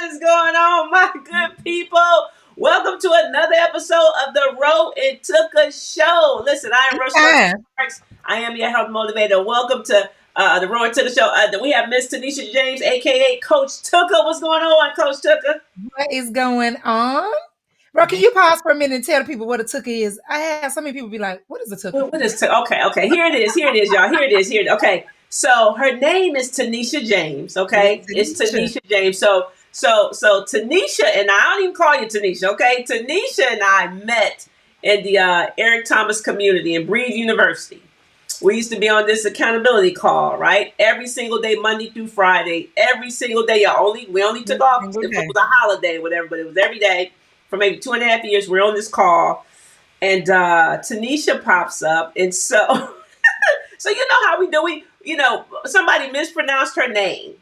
is going on, my good people? Welcome to another episode of the Ro and Tuka Show. Listen, I am Rochelle. Yeah. I am your health motivator. Welcome to the Ro and Tuka Show. We have Miss Tanisha James, aka Coach Tuka. What's going on, Coach Tuka? What is going on? Bro, can you pause for a minute and tell the people what a tuka is? I have so many people be like, what is a tuka? What is okay? Here it is. Here it is, y'all. Here it is. Here it is. Okay. So her name is Tanisha James. Okay, it's Tanisha James. So Tanisha and I don't even call you Tanisha. Okay, Tanisha and I met in the Eric Thomas community in Breathe University. We used to be on this accountability call, right? Every single day, Monday through Friday. Every single day, we only took off if it was a holiday or whatever, but it was every day for maybe 2.5 years. We're on this call. And Tanisha pops up, and so so you know how we do. Somebody mispronounced her name,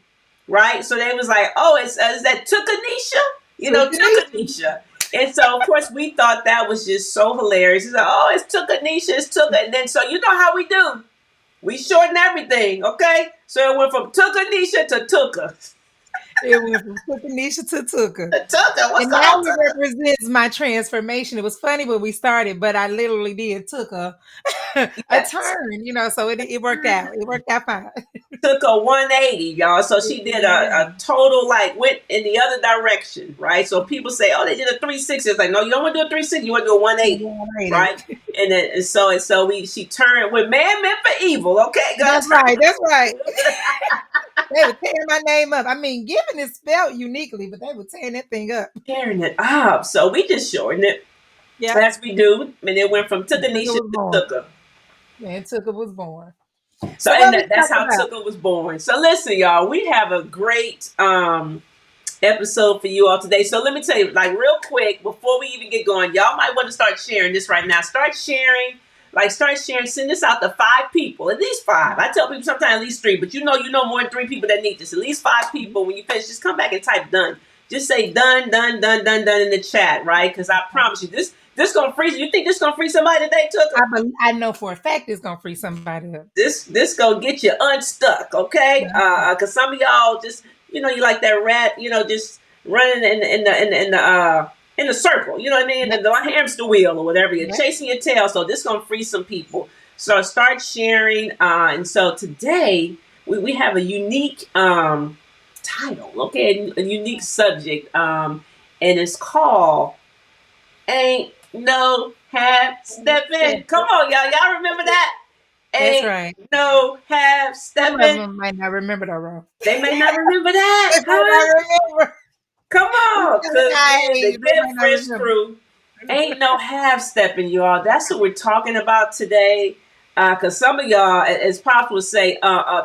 right? So they was like, "Oh, is that Tukanisha?" Tukanisha. And so of course we thought that was just so hilarious. It's like, "Oh, it's Tukanisha, it's Tuka," and then so you know how we do. We shorten everything, okay? So it went from Tukanisha to Tuka. It went from Tukanisha to Tuka. Tuka, what's And the now whole it represents my transformation. It was funny when we started, but I literally took a Yes. turn, so it worked out. It worked out fine. Took a 180, y'all. So she did a total, went in the other direction, right? So people say, oh, they did a 360. It's like, no, you don't want to do a 360. You want to do a 180, right? And so she turned with man meant for evil. Okay, That's right. That's right. They were tearing my name up. I mean, Given is spelled uniquely, but they were tearing that thing up. Tearing it up. So we just shortened it. Yeah. As we do. And it went from Tukanisha to Tuka. And Tuka was born. So and that's how Tuka was born. So listen, y'all, we have a great episode for you all today. So let me tell you, real quick, before we even get going, y'all might want to start sharing this right now. Start sharing. Send this out to 5 people, at least 5. I tell people sometimes at least 3, but you know more than 3 people that need this. At least 5 people. When you finish, just come back and type done. Just say done in the chat, right? Because I promise you, this gonna free. You think this gonna free somebody today, Tuka? I know for a fact it's gonna free somebody up. This gonna get you unstuck, okay? Because some of y'all just, you like that rat, just running in the circle, you know what I mean? The hamster wheel or whatever. You're chasing your tail. So this is going to free some people. So start sharing. And so today we have a unique title, okay? A unique subject. And it's called Ain't No Half-Steppin. Come on, y'all. Y'all remember that? That's right. No Half-Steppin. Some of them might not remember that, wrong. They may not remember that. They might not remember. Come on, because the Get Fresh crew ain't no half-stepping, y'all. That's what we're talking about today. Because some of y'all, as Pops would say,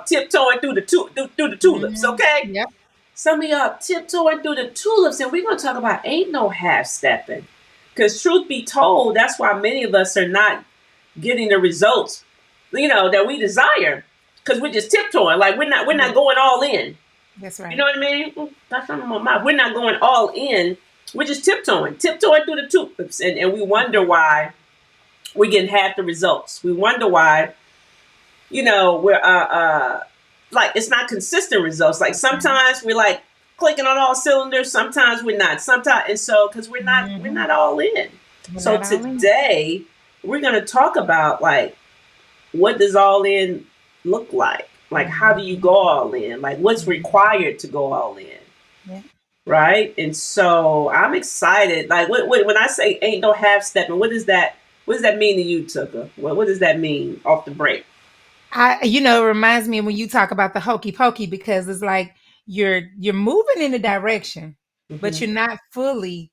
tiptoeing through the tulips, okay? Yep. Some of y'all tiptoeing through the tulips, and we're going to talk about ain't no half-stepping. Because truth be told, that's why many of us are not getting the results, that we desire. Because we're just tiptoeing, we're not going all in. That's right. You know what I mean? That's on my mouth. We're not going all in. We're just tiptoeing through the tulips, and we wonder why we're getting half the results. We wonder why, we're it's not consistent results. Sometimes we're clicking on all cylinders. Sometimes we're not. And so because we're not all in. So today we're gonna talk about what does all in look like. How do you go all in? What's required to go all in? Yeah. Right? And so I'm excited. When I say ain't no half-stepping, what does that mean to you, Tuka? What does that mean off the break? It reminds me when you talk about the hokey pokey, because it's you're moving in a direction, but you're not fully,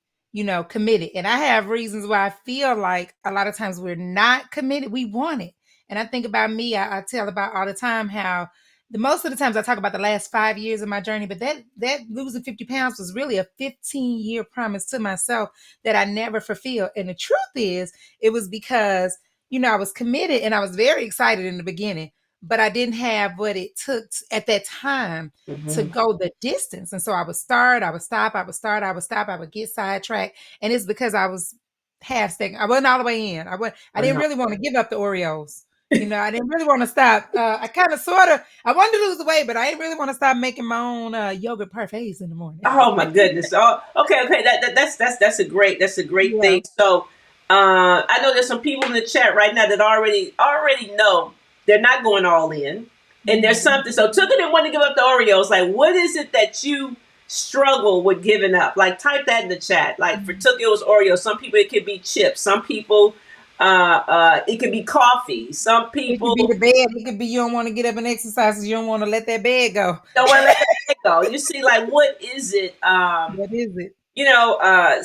committed. And I have reasons why I feel like a lot of times we're not committed. We want it. And I think about me, I tell about all the time how most of the times I talk about the last 5 years of my journey, but that losing 50 pounds was really a 15-year promise to myself that I never fulfilled. And the truth is, it was because, I was committed and I was very excited in the beginning, but I didn't have what it took at that time to go the distance. And so I would start, I would stop, I would start, I would stop, I would get sidetracked. And it's because I was half-stepping. I wasn't all the way in. I didn't really want to give up the Oreos. I didn't really want to stop. I kind of sort of I wanted to lose the weight, but I didn't really want to stop making my own yogurt parfaits in the morning. Oh my goodness. Oh, okay, okay. That's a great Yeah. thing. So, I know there's some people in the chat right now that already know they're not going all in, and there's Mhm. something. So, Tuka didn't want to give up the Oreos. Like, what is it that you struggle with giving up? Like, type that in the chat. Like for Tuka, it was Oreos. Some people it could be chips. Some people, it could be coffee. Some It could be people the bed. It could be you don't want to get up and exercise 'cause you don't want to let that bed go. don't want to let that go. You see, like, what is it? What is it?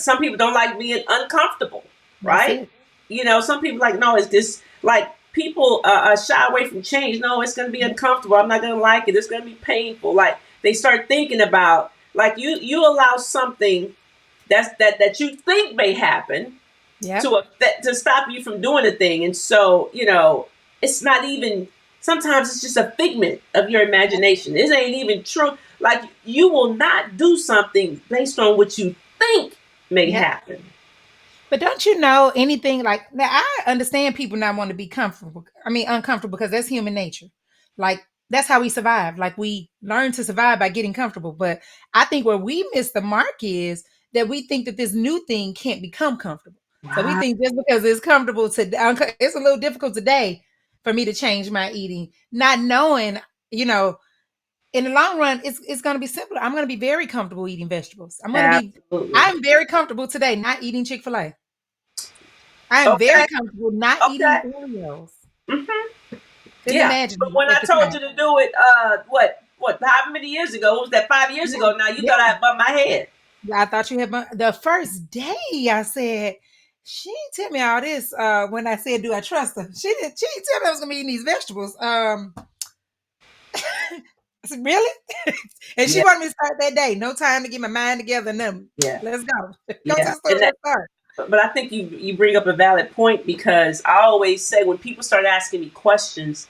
Some people don't like being uncomfortable, That's right? it. Some people like, no, it's this, like, people shy away from change. No, it's going to be uncomfortable. I'm not going to like it. It's going to be painful. Like, they start thinking about, like, you allow something that you think may happen Yeah. to stop you from doing a thing. And so, it's not even, sometimes it's just a figment of your imagination. This ain't even true. Like, you will not do something based on what you think may Yeah. happen. But don't you know anything like now? I understand people not want to be uncomfortable because that's human nature. Like that's how we survive. Like we learn to survive by getting comfortable. But I think where we miss the mark is that we think that this new thing can't become comfortable. So we Wow. think just because it's comfortable today, it's a little difficult today for me to change my eating, not knowing, in the long run, it's going to be simpler. I'm going to be very comfortable eating vegetables. Absolutely. I'm very comfortable today not eating Chick-fil-A. I am very Okay. comfortable not eating Okay. Oreos. Hmm. Couldn't Yeah. imagine But when at I the told time. you to do it, how many years ago? What was that, 5 years Yeah, ago now? You thought I bumped my head. yeah. I thought you had the first day. I said she didn't tell me all this. When I said, "Do I trust her?" She didn't tell me I was gonna be eating these vegetables. I said, "Really?" And she Yeah. wanted me to start that day. No time to get my mind together. No, Yeah. let's go. Go to Yeah. the store. Let's start. But I think you bring up a valid point, because I always say when people start asking me questions,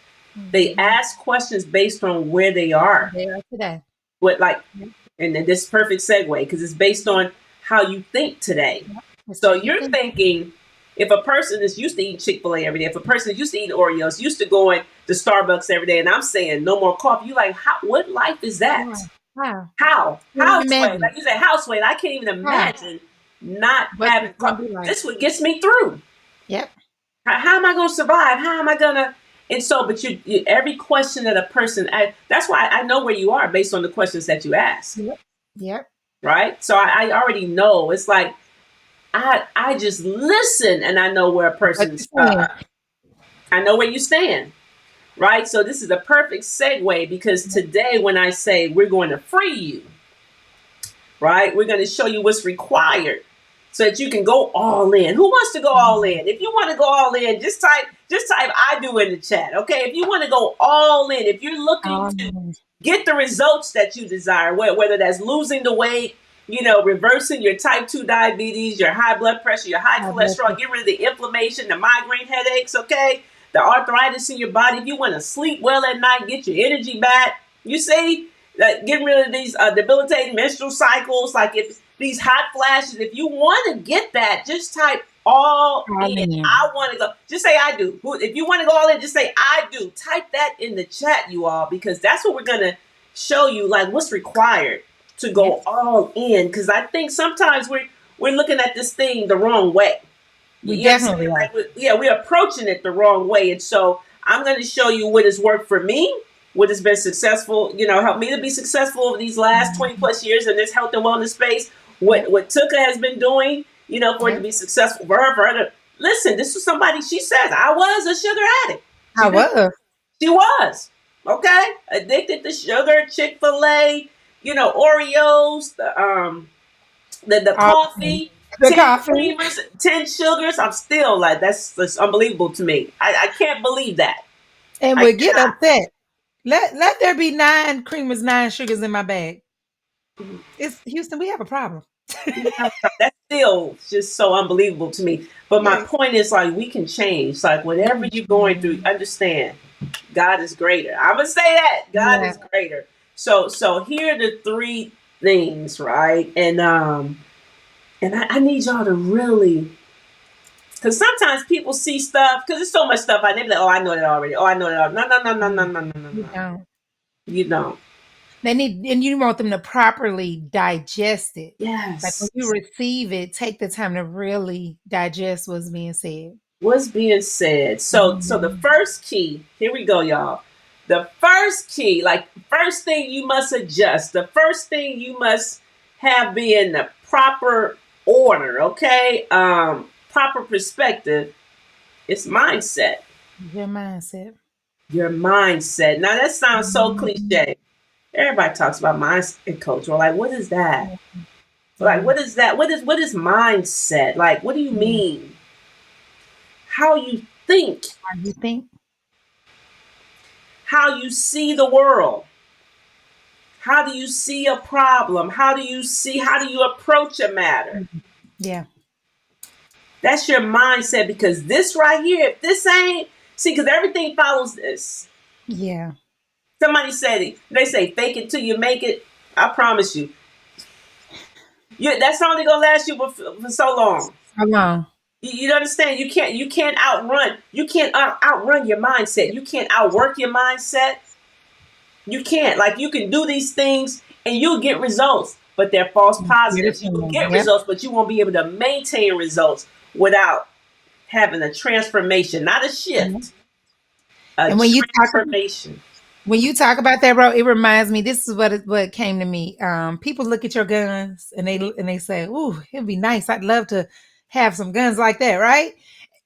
they Mhm. ask questions based on where they are. They are today. What, like, Yep. and then this perfect segue, because it's based on how you think today. Yep. It's So how you you're think. thinking, if a person is used to eating Chick-fil-A every day, if a person is used to eating Oreos, used to going to Starbucks every day, and I'm saying no more coffee, you like, what life is that? Wow. Wow. How? Can't even Houseway. imagine Like it. you say, houseway. I can't even Wow. imagine not What having it's gonna coffee. be like. This what gets me through. Yep. How am I going to survive? How am I going to? And so, but every question that a person asks, that's why I know where you are based on the questions that you ask, Yep. Yep. right? So I already know. It's like I just listen, and I know where a What person's. you saying? I know where you stand, right? So this is a perfect segue, because Yep. today when I say we're going to free you, right? We're going to show you what's required so that you can go all in. Who wants to go all in? If you want to go all in, just type I do in the chat. Okay. If you want to go all in, if you're looking to get the results that you desire, whether that's losing the weight, reversing your type 2 diabetes, your high blood pressure, your high cholesterol, get rid of the inflammation, the migraine headaches, okay? The arthritis in your body. If you want to sleep well at night, get your energy back. You see, getting rid of these debilitating menstrual cycles, like if these hot flashes, if you want to get that, just type all in. I want to go. Just say I do. If you want to go all in, just say I do. Type that in the chat, you all, because that's what we're going to show you, like what's required to go all in. Because I think sometimes we're looking at this thing the wrong way. We definitely are. Like we're approaching it the wrong way. And so I'm going to show you what has worked for me, what has been successful, helped me to be successful over these last 20 plus years in this health and wellness space. What Tuka has been doing, for it to be successful for her. Listen, this was somebody, she says, I was a sugar addict. She was. Okay? Addicted to sugar, Chick-fil-A, Oreos, the coffee. The 10 coffee. creamers, 10 sugars. I'm still like, that's unbelievable to me. I can't believe that. And we get upset. Let there be 9 creamers, 9 sugars in my bag. It's Houston, we have a problem. That's still just so unbelievable to me. But my point is, like, we can change. Like, whatever you're going through, understand God is greater. I'm gonna say that. God is greater. So here are the 3 things, right? And I need y'all to really Because sometimes people see stuff, because there's so much stuff out there, they be like, oh, I know that already. Oh, I know that already. No, no, no, no, no, no, no, no, You no. don't. You don't. They need, and you want them to properly digest it. Like when Yes. you receive it, take the time to really digest what's being said. What's being said? So the Mhm. first key, here we go, y'all. The first key, like first thing you must adjust, the first thing you must have be in the proper order, okay? Proper perspective. It's mindset. Your mindset. Your mindset. Now that sounds so Mhm. cliche. Everybody talks about mindset coach. Well, like, what is that? Yeah. Like, Yeah. what is that? What is mindset? Like, what do you Yeah. mean? How you think, How you think? how you see the world. How do you see a problem? How do you approach a matter? Mhm. Yeah. That's your mindset because this right here, if this ain't, see, because everything follows this. Yeah. Somebody said it. They say, fake it till you make it. I promise you. That's only going to last you for so long. How long? You understand? You can't outrun your mindset. You can't outwork your mindset. You can't. Like, you can do these things and you'll get results, but they're false positives. You will get Yep. results, but you won't be able to maintain results without having a transformation, not a Yep. shift, a And transformation. when you talk about that, bro, it reminds me. This is what came to me. People look at your guns and they say, "Ooh, it'd be nice. I'd love to have some guns like that." Right?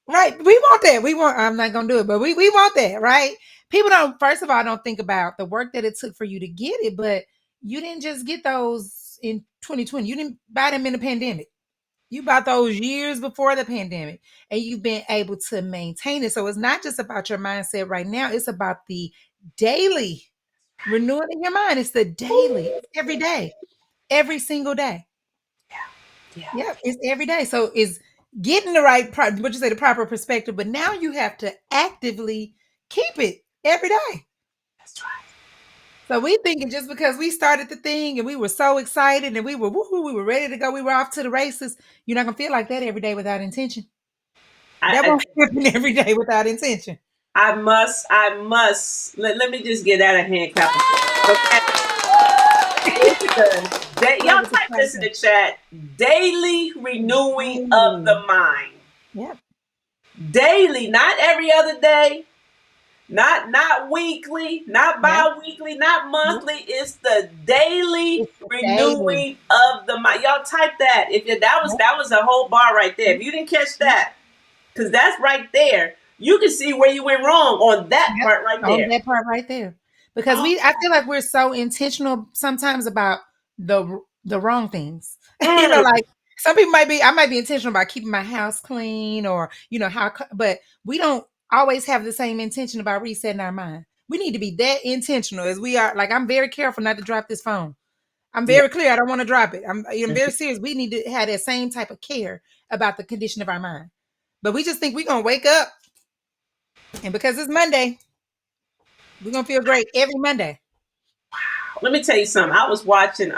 Right. We want that. We want. I'm not gonna do it, but we want that. Right? People don't. First of all, don't think about the work that it took for you to get it, but you didn't just get those in 2020. You didn't buy them in the pandemic. You bought those years before the pandemic, and you've been able to maintain it. So it's not just about your mindset right now. It's about the daily renewing in your mind. It's the daily, it's every day, every single day. Yeah, Yep, it's every day. So it's getting the right, what you say, the proper perspective. But now you have to actively keep it every day. that's right. So we thinking just because we started the thing and we were so excited and we were woohoo, we were ready to go, we were off to the races. You're not gonna feel like that every day without intention. That I, won't happen every day without intention. let me just get out of hand clap applause, okay? It's y'all Love is type this in excitement. the chat. Daily renewing of Daily. the mind. Yep. Daily, not every other day, not weekly, not Yep. bi-weekly, not Yep. monthly. It's the daily It's the daily. renewing of the mind. Y'all type that. If you, Yep. that was a whole bar right there. If Yep. you didn't catch Yep. that, because that's right there. You can see where you went wrong on that Yep. part right On there. that part right there. Because Oh, I feel like we're so intentional sometimes about the wrong things. mm, Like some people I might be intentional about keeping my house clean or, but we don't always have the same intention about resetting our mind. We need to be that intentional as we are. Like I'm very careful not to drop this phone. I'm yeah. very clear. I don't want to drop it. I'm very serious. We need to have that same type of care about the condition of our mind. But we just think we're gonna wake up and because it's Monday, we're gonna feel great every Monday. Let me tell you something. I was watching.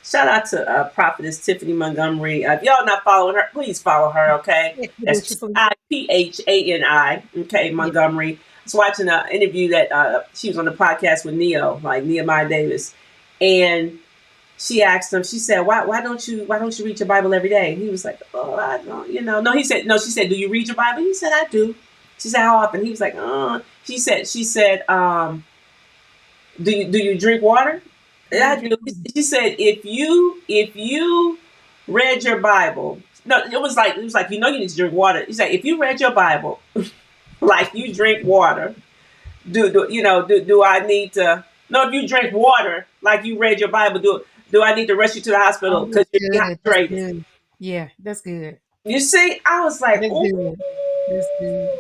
Shout out to Prophetess Tiffany Montgomery. If y'all not following her, please follow her. Okay, that's Expeditiously. Tiphani. Okay, Yeah. Montgomery. I was watching an interview that she was on the podcast with like Nehemiah Davis, and she asked him. She said, why don't you read your Bible every day?" And he was like, "Oh, I don't. No." He said, "No." She said, "Do you read your Bible?" He said, "I do." She said, "How often?" He was like, "Oh." She said, do you drink water?" Do you I drink do. She said, if you read your Bible, no, it was like you need to drink water. He said, if you read your Bible like you drink water, do I need to? No, if you drink water like you read your Bible, do I need to rush you to the hospital Oh, because that's you're good. That's dehydrated? good. Yeah, that's good. You see, I was like, That's oh, good. That's good.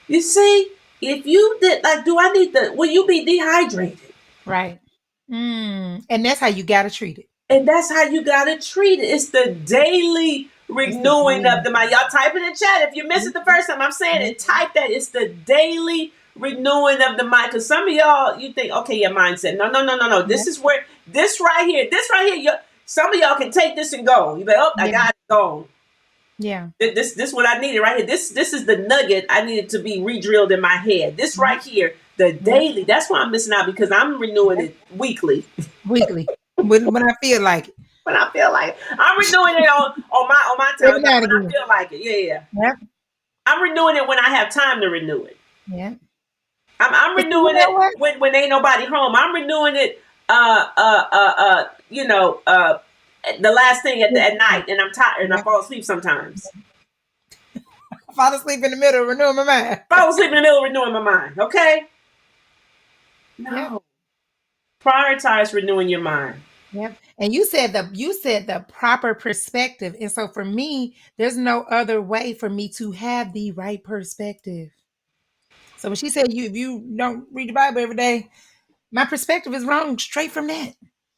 you see, if you did like, do I need to? Will you be dehydrated? Right. And that's how you gotta treat it. And that's how you gotta treat it. It's the daily It's the renewing of daily. the mind. Y'all type in the chat. If you missed it the first time, I'm saying Yep. it. Type that. It's the daily renewing of the mind. Because some of y'all, you think, okay, your mindset. No, no, no, no, no. Yep. This is where this right here. Some of y'all can take this and go. You be like, oh, I Yeah. got it gone. Yeah. This is what I needed right here. This is the nugget I needed to be re-drilled in my head. This Yep. right here, the Yep. daily. That's why I'm missing out because I'm renewing Yep. it weekly Weekly. When I feel like it. when I feel like it. I'm renewing it on my Every time now and when I again. feel like it. Yeah, yeah. Yep. I'm renewing it when I have time to renew it. Yeah. I'm But you renewing know it what? when ain't nobody home. I'm renewing it. The last thing at night, and I'm tired and I Yep. fall asleep sometimes. Fall asleep in the middle, renewing my mind. Fall asleep in the middle of renewing my mind. Okay. Yep. No. Prioritize renewing your mind. Yep. And you said the proper perspective. And so for me, there's no other way for me to have the right perspective. So when she said if you don't read the Bible every day, my perspective is wrong straight from that.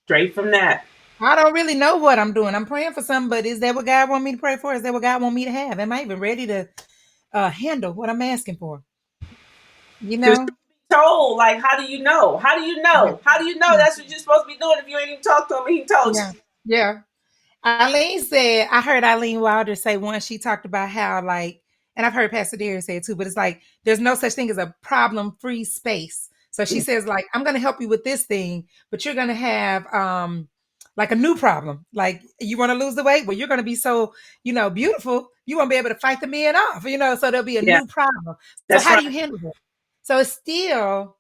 Straight from that. I don't really know what I'm doing. I'm praying for something, but is that what God want me to pray for? Is that what God want me to have? Am I even ready to handle what I'm asking for? You Because know? told, like, how do you know? How do you Yeah. know? How do you know that's what you're supposed to be doing if you ain't even talked to him and he told Yeah. you? Yeah. Eileen said, I heard Eileen Wilder say once, she talked about how, like, and I've heard Pastor Darius say it too, but it's like there's no such thing as a problem-free space. So she says, like, I'm gonna help you with this thing, but you're gonna have like a new problem. Like you want to lose the weight? Well, you're gonna be so, beautiful, you won't be able to fight the men off, so there'll be a Yeah, new problem. So that's how do right. you handle it? So it's still,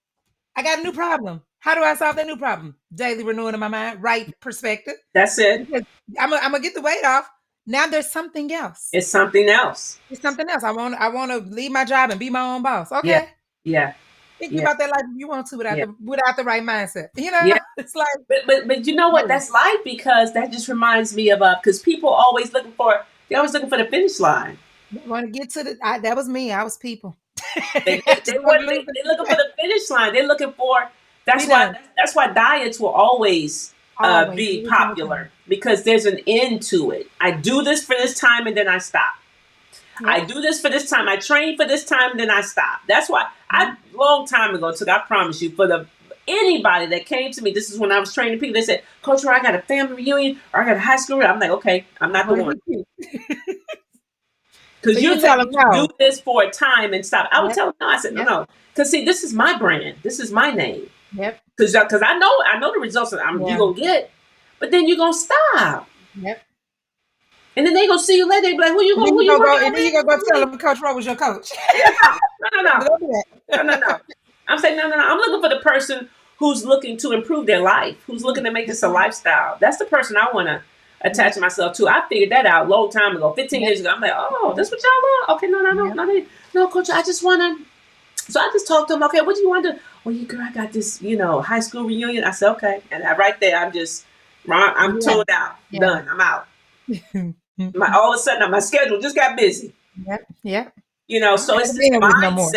I got a new problem. How do I solve that new problem? Daily renewing in my mind, right perspective. That's it. Because I'm gonna get the weight off. Now there's something else. It's something else. There's something else. I want to leave my job and be my own boss. Yeah, Okay. yeah, Think yeah, about that like you want to without yeah, the right mindset. yeah. It's like But you know what? no. That's life because that just reminds me of because people they're always looking for the finish line. I want to get to that was me. I was people. They I they just want to want lose they looking for the finish line. They're looking for be done. that's why diets will always Always. be Every single time. popular because there's an end to it. I do this for this time and then I stop. I Yep. do this for this time. I train for this time and then I stop. That's why I long time ago took. I promise you for the anybody that came to me. This is when I was training people. They said, "Coach, I got a family reunion or I got a high school." I'm like, okay, I'm I not the want to one get you. So because you you're tell letting them me do no. this for a time and stop. I would Yep. tell them no. I said, no, Yep. no, because see, this is my brand. This is my name. Yep. Because I know the results that you're Yeah. gonna get, but then you're gonna stop, Yep. and then they gonna see you later. They be like, And then who you you go working and out then you with? go tell them Coach Rowe was your coach. Yeah, no, no, no, Don't do no, no, that. no. I'm saying no, no, no. I'm looking for the person who's looking to improve their life, who's Yeah, looking to make that's this a right. lifestyle. That's the person I want to Yep. attach myself to. I figured that out a long time ago, 15 Yep. years ago. I'm like, oh, Yep. this what y'all want? Okay, no, no, no, Yep. no, no, coach. I just want to. So I just talked to him. Okay, what do you want to do? Well, you girl, I got this, high school reunion. I said, okay, and right there, I'm Yeah. tuned out, Yeah. done. I'm out. Yep. All of a sudden, my schedule just got busy. Yep. I don't So have it's to this be with no more.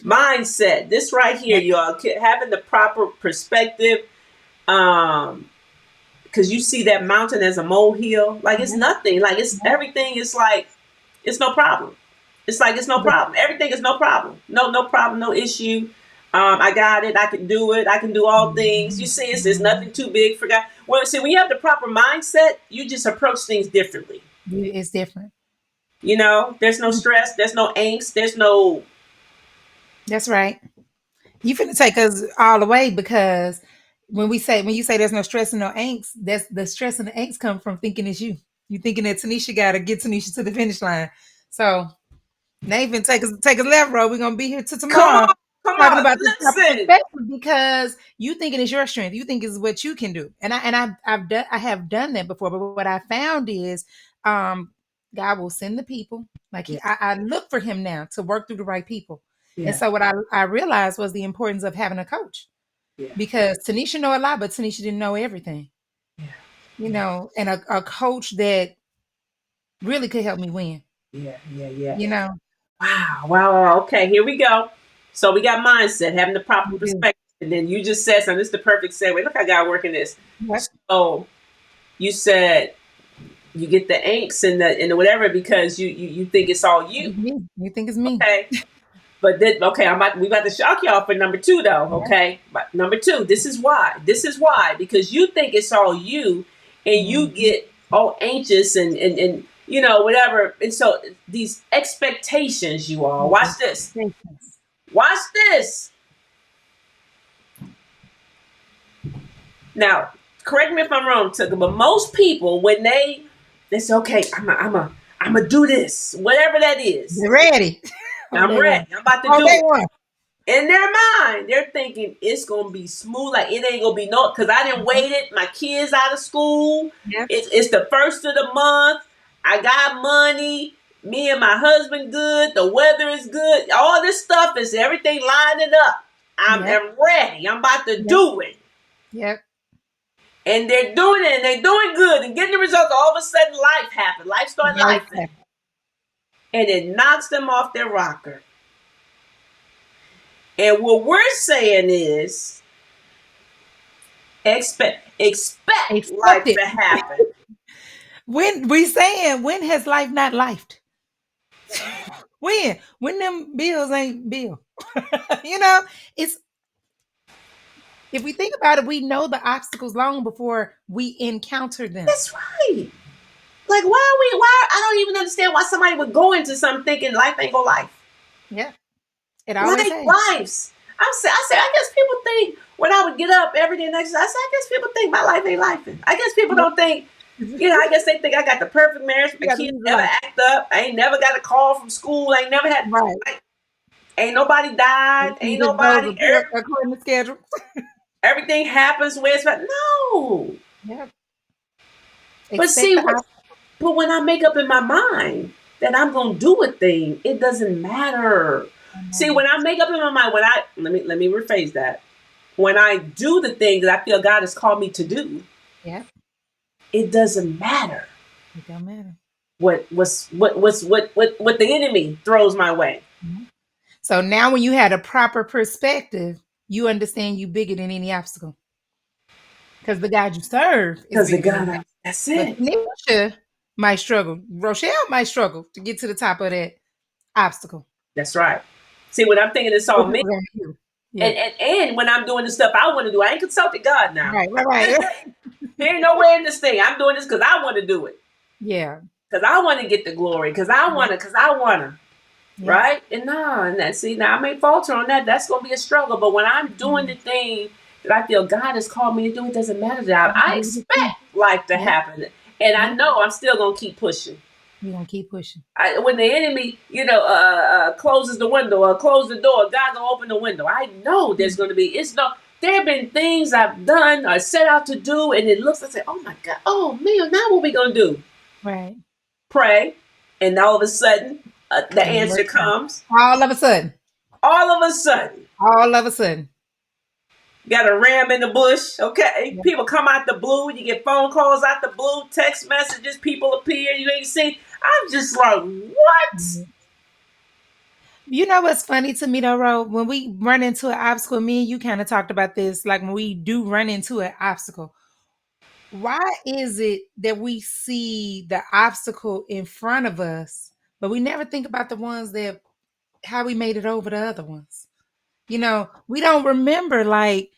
mindset. This right here, Yep. y'all, having the proper perspective. Um, because you see that mountain as a molehill, like it's Yep. nothing. Like it's Yep. everything is like it's no problem. It's like it's no But problem. Everything is no problem. No problem. No issue. I got it. I can do it. I can do all things. You see, it's nothing too big for God. Well, see, when you have the proper mindset, you just approach things differently. it's different. There's no stress. There's no angst. There's no. That's right. You finna take us all the way because when you say there's no stress and no angst, that's the stress and the angst come from thinking it's you. You thinking that Tanisha gotta get Tanisha to the finish line. So Nathan, take us left, bro. We're gonna be here till Come tomorrow on, come talking on. about this proper Listen. perspective because you thinking it's your strength. You think it's what you can do. I have done that before, but what I found is um God will send the people. Like Yeah, I look for him now to work through the right people. And yeah, so what I realized was the importance of having a coach yeah, because Tanisha know a lot, but Tanisha didn't know everything. yeah, yeah, And a coach that really could help me win. yeah, yeah, yeah. You know, Wow, wow, wow. Okay, here we go. So we got mindset, having the proper you do. perspective. And then you just said something. This is the perfect segue. Look, I got working this. Yep. So you said you get the angst and the whatever because you think it's all It's you. me. You think it's me? Okay. But then okay, we about to shock y'all for number two though. Yep. Okay. But number two, this is why. This is why. Because you think it's all you and you Mhm. get all anxious and whatever. And so these expectations, you all, watch this. Watch this. Now, correct me if I'm wrong, Tucker, but most people, when they say, okay, I'm a do this, whatever that is. They're ready. I'm ready. I'm about to do it. In their mind, they're thinking it's gonna be smooth, like it ain't gonna be no, because I didn't waited my kids out of school. Yep. It's the first of the month. I got money. Me and my husband good. The weather is good. All this stuff is everything lining up. I'm ready. I'm about to do it. Yep. And they're doing it, and they're doing good, and getting the results. All of a sudden, life happened. Life started life, and it knocks them off their rocker. And what we're saying is, expect life to happen. When has life not lifed? When them bills ain't bill. It's, if we think about it, we know the obstacles long before we encounter them. That's right. Like, why I don't even understand why somebody would go into something thinking life ain't gonna life. Yeah. It always lives. I said, I guess people think when I would get up every day next, I guess people think my life ain't lifing. I guess people don't think, I guess they think I got the perfect marriage. My kids never act up. I ain't never got a call from school. I ain't never had, ain't nobody died. Ain't nobody, according to schedule. Everything happens where it's about. No. Yep. But see, but when I make up in my mind that I'm going to do a thing, it doesn't matter. See, when I make up in my mind, let me rephrase that. When I do the thing that I feel God has called me to do, it doesn't matter. It don't matter. What the enemy throws my way. Mm-hmm. So now when you had a proper perspective, you understand you bigger than any obstacle. Because the God you serve is the God. That's it. Nisha might struggle. Rochelle might struggle to get to the top of that obstacle. That's right. See, when I'm thinking it's all me, and when I'm doing the stuff I want to do, I ain't consulting God now. Right. There ain't nowhere in this thing. I'm doing this because I want to do it. Yeah. Because I want to get the glory. Because I want to. Yeah. Right? And now I may falter on that. That's going to be a struggle. But when I'm doing the thing that I feel God has called me to do, it doesn't matter that I expect life to happen. And I know I'm still going to keep pushing. You're going to keep pushing. When the enemy, closes the window or close the door, God going to open the window. I know there's going to be, there have been things I've done or set out to do, and it looks, I say, oh my God, oh man, now what we going to do? Right. Pray. And all of a sudden, the answer comes. All of a sudden. Got a ram in the bush, okay? Yeah. People come out the blue. You get phone calls out the blue, text messages. People appear. You ain't seen. I'm just like, what? You know what's funny to me though, Ro? When we run into an obstacle, me and you kind of talked about this. Like when we do run into an obstacle, why is it that we see the obstacle in front of us, but we never think about the ones that how we made it over the other ones? We don't remember, like,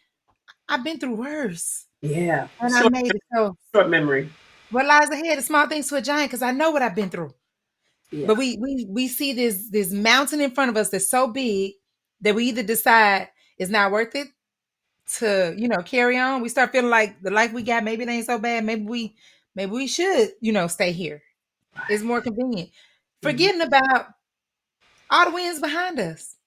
I've been through worse. Yeah. And I made it. So short memory. What lies ahead, the small things to a giant, because I know what I've been through. Yeah. But we see this mountain in front of us that's so big that we either decide it's not worth it to, carry on. We start feeling like the life we got, maybe it ain't so bad. Maybe we should, stay here. Right. It's more convenient. Forgetting about all the wins behind us.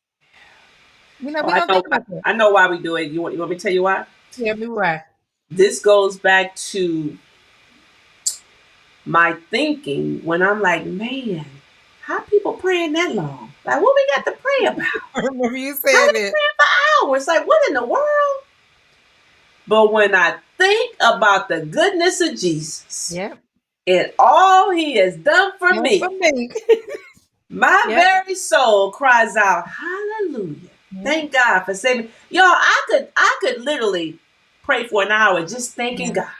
We don't think about that. I know why we do it. You want me to tell you why? Tell me why. This goes back to my thinking when I'm like, man, how people praying that long? Like, what we got to pray about? I remember you saying it. For hours. Like, what in the world? But when I think about the goodness of Jesus, and all He has done for me, my very soul cries out, hallelujah. Thank God for saving. Y'all, I could literally pray for an hour just thanking God.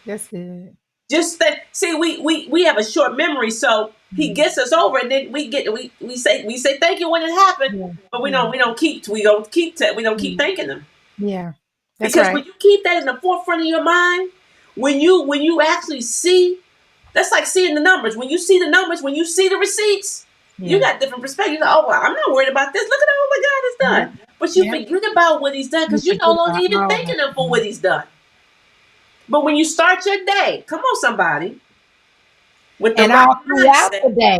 That's good. Just see, we have a short memory, so He gets us over, and then we say thank you when it happened, but we don't keep thanking Him. Yeah, because when you keep that in the forefront of your mind, When you actually see, that's like seeing the numbers. When you see the numbers, when you see the receipts, you Yeah. got different perspectives. Like, oh, well, I'm not worried about this. Look at all what God has Yeah. done. But you Yeah. forget about what He's done You because you're no forget longer about even all thanking that. Him for what He's done. But when you start your day, come on, somebody, with the And right all throughout mindset, the day.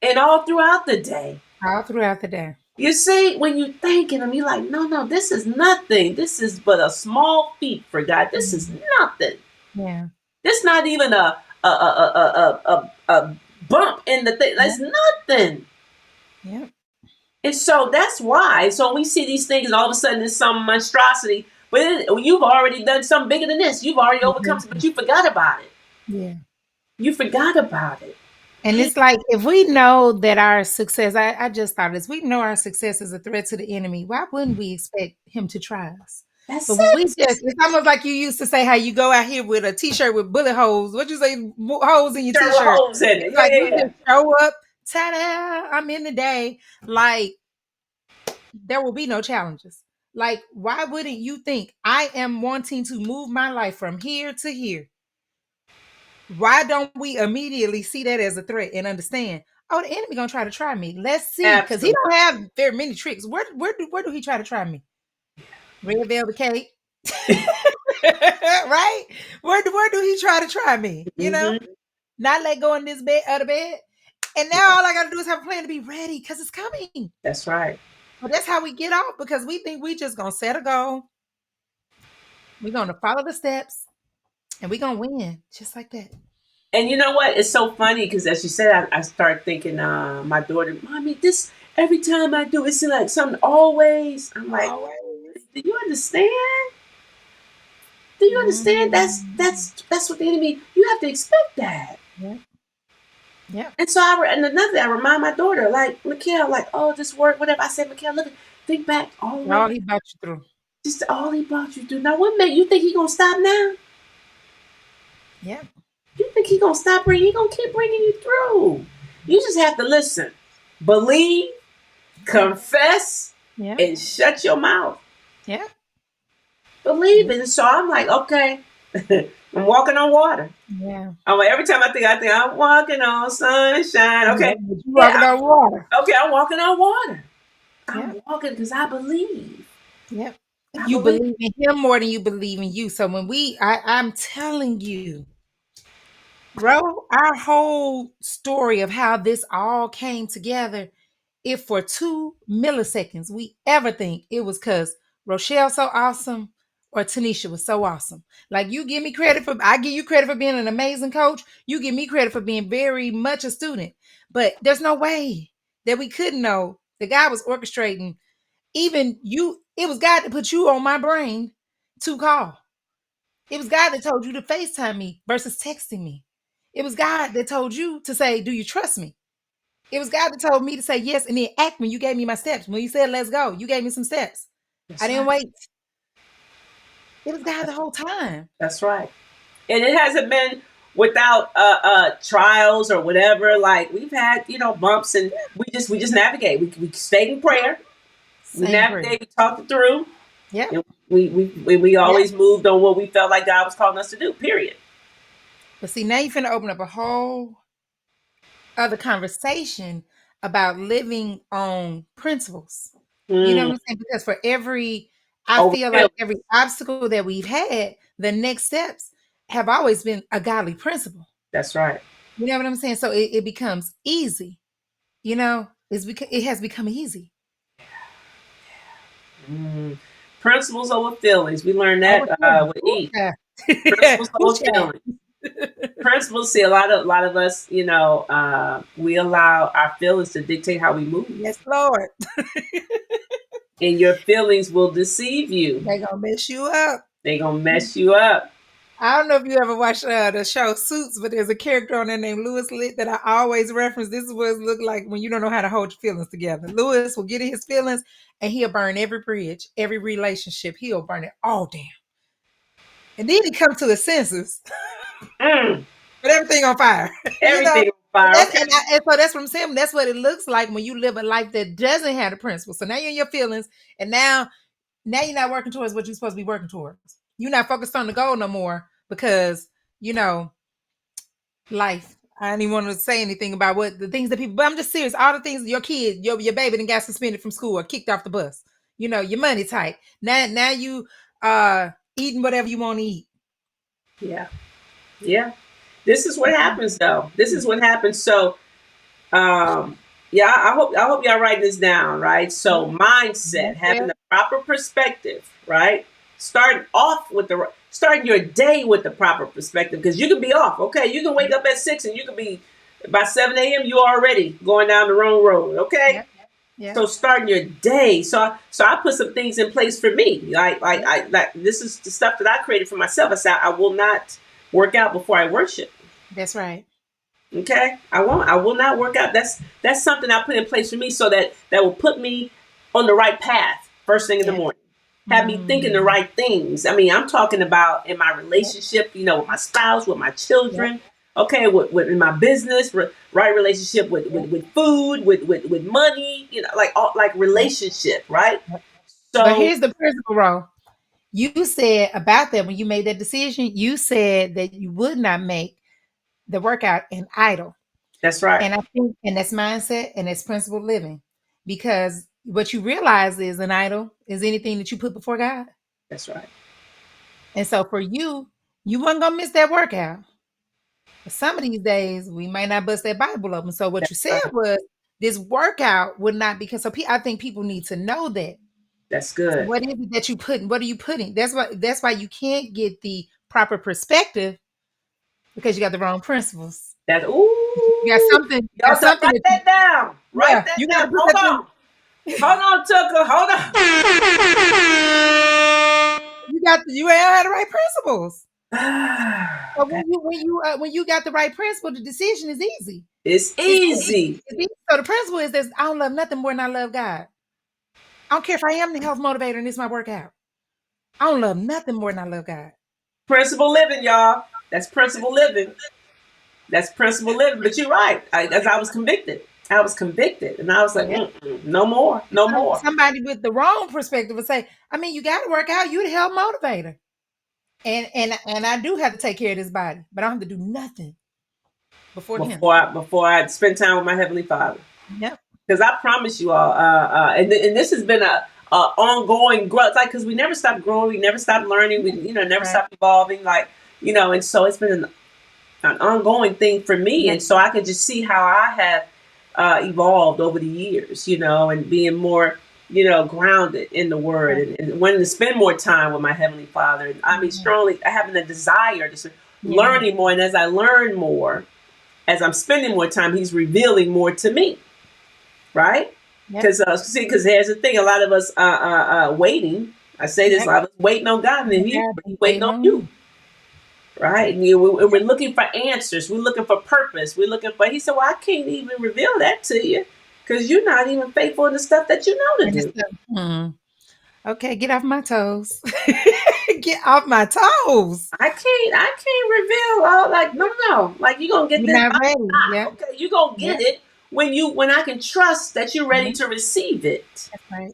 and all throughout the day, All throughout the day. you see, when you thanking Him, you're like, no, no, this is nothing. This is but a small feat for God. This is nothing. Yeah. This not even a bump in the thing. Yeah. That's nothing. Yeah. And so that's why. So we see these things, and all of a sudden there's some monstrosity. But you've already done something bigger than this. You've already overcome it, but you forgot about it. Yeah. You forgot about it. And it's like if we know that our success, I just thought this, we know our success is a threat to the enemy, why wouldn't we expect him to try us? But That's when we it. just, it's almost like you used to say how you go out here with a t-shirt with bullet holes. What you say, holes in your Sure, with t-shirt? holes in it. It's Yeah, like yeah, you yeah. just show up, ta-da, I'm in the day. Like there will be no challenges. Like, why wouldn't you think I am wanting to move my life from here to here? Why don't we immediately see that as a threat and understand? Oh, the enemy gonna try me. Let's see, because he Absolutely. don't have very many tricks. Where do he try to try me? Red velvet cake, right? Where do he try me? Mm-hmm. Not let go in this bed out of bed. And now all I gotta do is have a plan to be ready because it's coming. That's right. But that's how we get off because we think we just gonna set a goal. We're gonna follow the steps and we're gonna win just like that. And you know what? It's so funny because as you said, I start thinking, my daughter, mommy, this every time I do, it's like something always. I'm like, Always. do you understand? Do you understand? Mm. That's what the enemy. You have to expect that. Yep. Yep. And so and another thing, I remind my daughter, like Mikhail, like, oh, this work, whatever. I said, Mikhail, look, think back all the way All back, he brought you through. just all he brought you through. Now, what made you think he gonna stop now? Yep. You think he gonna stop bringing? He gonna keep bringing you through. You just have to listen, believe, confess, Yep. and shut your mouth. Yep. Believe it. And so I'm like, okay, I'm walking on water. Yeah. I'm like, every time I think I'm walking on sunshine. Okay, Yep. You walking yeah, on water. okay, I'm walking on water. Yep. I'm walking because I believe. Yep. I You believe. believe in him more than you believe in you. So when I'm telling you, bro, our whole story of how this all came together, if for 2 milliseconds we ever think it was because Rochelle so awesome or Tanisha was so awesome. Like I give you credit for being an amazing coach. You give me credit for being very much a student. But there's no way that we couldn't know the guy was orchestrating. Even you, it was God that put you on my brain to call. It was God that told you to FaceTime me versus texting me. It was God that told you to say, do you trust me? It was God that told me to say yes and then act when you gave me my steps. When you said, let's go, you gave me some steps. I That's didn't right. wait. It was God the whole time. That's right. And it hasn't been without trials or whatever. Like we've had, bumps, and we just navigate. We stayed in prayer. We Same prayer. navigate. We talked it through. Yep. And we Yep. always moved on what we felt like God was calling us to do. Period. But see, now you're finna open up a whole other conversation about living on principles. You know what Mm, I'm saying? Because for I feel overkill. like every obstacle that we've had, the next steps have always been a godly principle. That's right. You know what I'm saying? So it becomes easy. It has become easy. Mm. Principles over feelings. We learned Oh, that with E. Principles Ooh, over child. feelings. Principles. See, a lot of us, we allow our feelings to dictate how we move, Yes, Lord. and your feelings will deceive you. They gonna mess you up. They gonna mess you up. I don't know if you ever watched the show Suits, but there's a character on there named Lewis Litt that I always reference. This is what it look like when you don't know how to hold your feelings together. Lewis will get in his feelings and he'll burn every bridge, every relationship. He'll burn it all down. And then he comes to his senses, Mm. but everything on fire. Everything on And fire. that's Okay. and so that's what I'm saying. That's what it looks like when you live a life that doesn't have the principle. So now you're in your feelings, and now you're not working towards what you're supposed to be working towards. You're not focused on the goal no more because you know, life. I didn't even want to say anything about what the things that people, but I'm just serious. All the things your kids, your baby, done got suspended from school or kicked off the bus. You know, your money tight. Now you eating whatever you want to eat. Yeah. Yeah. This is what happens though. This is what happens. So yeah, I hope y'all write this down, right? So mindset, having the proper perspective, right? Starting your day with the proper perspective, because you can be off. Okay, you can wake up at 6 and you can be by 7 a.m. you already going down the wrong road. Okay, Yeah. so starting your day. So I put some things in place for me. Like this is the stuff that I created for myself. I said I will not work out before I worship. That's right. Okay, I won't. I will not work out. That's something I put in place for me, so that will put me on the right path first thing in the Yeah. morning. Have me thinking the right things. I mean, I'm talking about in my relationship, with my spouse, with my children. Okay, with in my business, right relationship with food, with money. Like relationship, right? But So here's the principle, Ro. You said about that when you made that decision, you said that you would not make the workout an idol. that's right. And I think, and that's mindset and that's principled living. Because what you realize is an idol is anything that you put before God. That's right. And so for you, you weren't gonna miss that workout. But some of these days we might not bust that Bible open. So what you That's said right. was this workout would not, because I think people need to know that. That's So good. what is it that you putting? What are you putting? That's why you can't get the proper perspective because you got the wrong principles. That You got ooh, something, you got y'all something write that you, that down. Write yeah, that you got to down. put Hold that on. thing. Hold on, Tucker. Hold You ain't had the right principles. on. But when you got the right principle, the decision is easy. It's It's easy. easy. It's easy. So the principle is this: I don't love nothing more than I love God. I don't care if I am the health motivator and it's my workout. I don't love nothing more than I love God. Principle living, y'all. That's principle living. That's principle living. But you're right. As I was convicted. I was convicted. And I was like, Yeah. no more. No more. Somebody with the wrong perspective would say, I mean, you got to work out. You're the health motivator. And I do have to take care of this body, but I don't have to do nothing before him. Before I spend time with my Heavenly Father. Yep. Because I promise you all, and this has been a ongoing growth, like, because we never stop growing, we never stop learning, we never stop evolving, and so it's been an ongoing thing for me, and so I can just see how I have evolved over the years, and being more, grounded in the Word, and wanting to spend more time with my Heavenly Father. And I mean, strongly having a desire to learning more, and as I learn more, as I'm spending more time, He's revealing more to me. Right? Because here's the thing: a lot of us waiting. I say this: a lot of us waiting on God, and then He's waiting on you. Right? And we're looking for answers. We're looking for purpose. We're looking for. He said, "Well, I can't even reveal that to you because you're not even faithful in the stuff that you know to do." Okay, get off my toes. Get off my toes. I can't reveal all, no. Like, you're gonna get You're this not by ready. God. Yeah. Okay, you're gonna get it when I can trust that you're ready to receive it. That's right.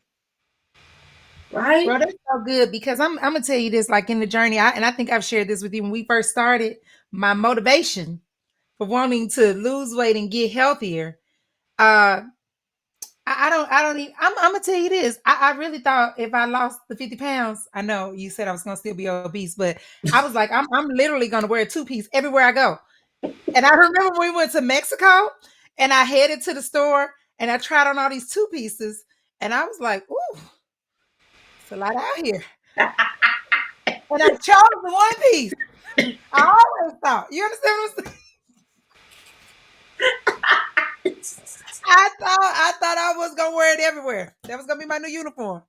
Right? Bro, that's so good because I'm gonna tell you this, like in the journey, I think I've shared this with you when we first started. My motivation for wanting to lose weight and get healthier. I don't even, I'm gonna tell you this. I really thought if I lost the 50 pounds, I know you said I was gonna still be obese, but I was like, I'm literally gonna wear a two-piece everywhere I go. And I remember when we went to Mexico and I headed to the store and I tried on all these two pieces, and I was like, ooh, it's a lot out here. And I chose the one piece. I always thought. You understand what I'm saying? I thought I was gonna wear it everywhere. That was gonna be my new uniform.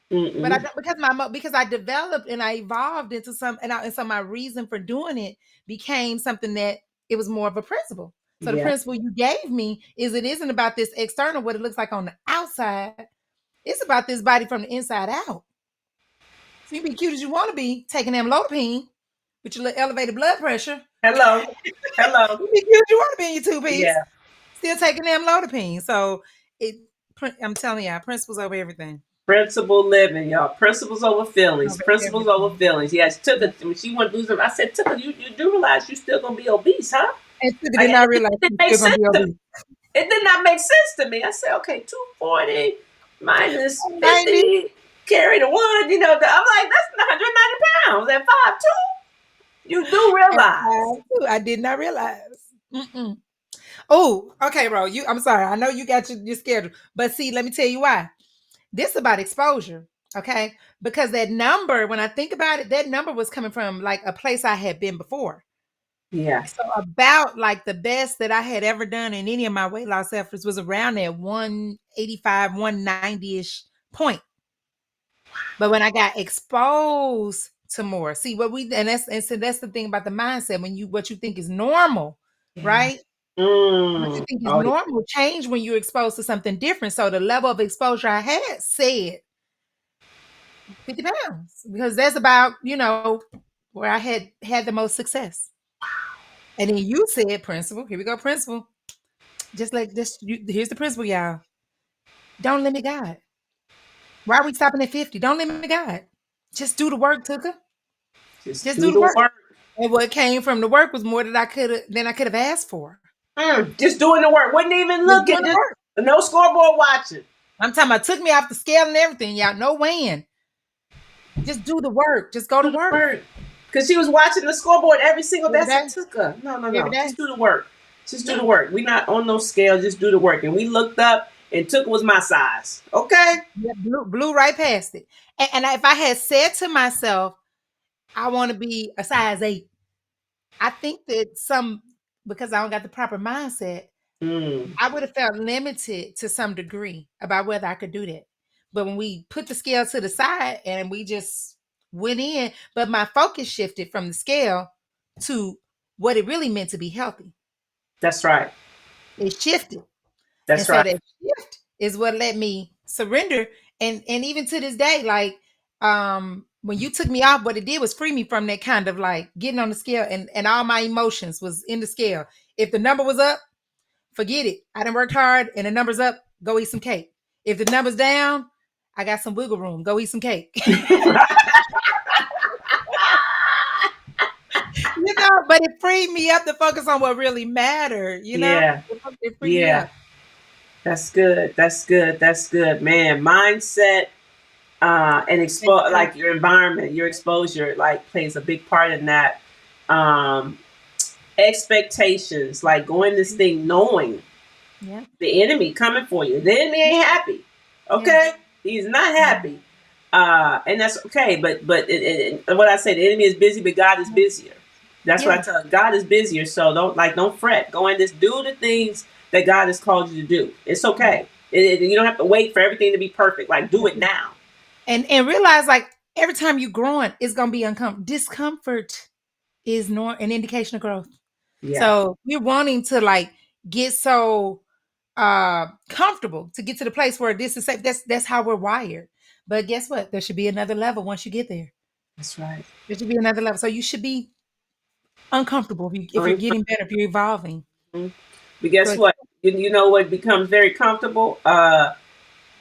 But because I developed and I evolved into and so my reason for doing it became something that it was more of a principle. So the Yeah. principle you gave me is it isn't about this external, what it looks like on the outside. It's about this body from the inside out. So you be cute as you want to be, taking them lopine with your little elevated blood pressure. Hello. You be cute as you want to be in your two piece. Yeah. Still taking them lopine. So I'm telling you, principles over everything. Principle living, y'all. Principles over feelings. Over Principles over everything. feelings. Yes, took Yeah. it when she wanted to lose them. I said, took it. You do realize you still gonna be obese, huh? And Sugar Like, did not it realize didn't she was make still gonna sense be to me. obese. It did not make sense to me. I said, okay, 240 minus 90 50, carry the one. You know, I'm like, that's 190 pounds at 5'2". You do and realize. 5'2". I did not realize. Mm-mm. Oh, okay, bro. I'm sorry. I know you got your schedule, but see, let me tell you why. This about exposure, okay? Because that number, when I think about it, that number was coming from like a place I had been before. Yeah. So about like the best that I had ever done in any of my weight loss efforts was around that 185, 190-ish point. But when I got exposed to more, see what we and so that's the thing about the mindset. When you what you think is normal, Yeah. right? What you Mm. think is Oh, yeah. normal change when you're exposed to something different. So the level of exposure I had said 50 pounds because that's about, where I had the most success. And then you said principle. Here we go, principle. Just like this, here's the principle, y'all. Don't limit God. Why are we stopping at 50? Don't limit God. Just do the work, Tuka. Just Just do do the the work. work. And what came from the work was more than I could have asked for. Just doing the work. Wouldn't even Just look doing at the just work. no scoreboard watching. I'm talking about took me off the scale and everything, y'all. No weighing. Just do the work. Just go to Do the work. work. Because she was watching the scoreboard every single day. I Every said, day. Tuka, no, no, Every no. day. Just do the work. Just do Yeah. the work. We're not on no scale. Just do the work. And we looked up and Tuka was my size. Okay? Yeah, blew right past it. And if I had said to myself, I want to be a size 8, I think that because I don't got the proper mindset, Mm, I would have felt limited to some degree about whether I could do that. But when we put the scale to the side and we just went in, but my focus shifted from the scale to what it really meant to be healthy. that's right. It shifted. And That's so right. that shift is what let me surrender. And even to this day, like when you took me off, what it did was free me from that kind of like getting on the scale and all my emotions was in the scale. If the number was up, forget it. I done worked hard and the number's up, go eat some cake. If the number's down, I got some wiggle room, go eat some cake. But it freed me up to focus on what really mattered. Yeah. It freed me Yeah. up. That's good. That's good. That's good. Man, mindset and expose And like your environment, your exposure like plays a big part in that. Um Expectations, like going this thing knowing yeah, the enemy coming for you. The enemy ain't happy. yeah, Okay? He's not yeah, happy. And that's okay. But what I say, the enemy is busy, but God is busier. That's what I yeah. tell him. God is busier. So don't fret. Go in this, do the things that God has called you to do. It's Yeah. okay. You don't have to wait for everything to be perfect. Like do it now. And realize like every time you're growing, it's gonna be uncomfortable. Discomfort is an indication of growth. Yeah, So you're wanting to like get so comfortable to get to the place where this is safe. That's how we're wired. But guess what? There should be another level once you get there. that's right. There should be another level. So you should be uncomfortable if you're getting better, if you're evolving. Mhm. But guess So what? You know what becomes very comfortable?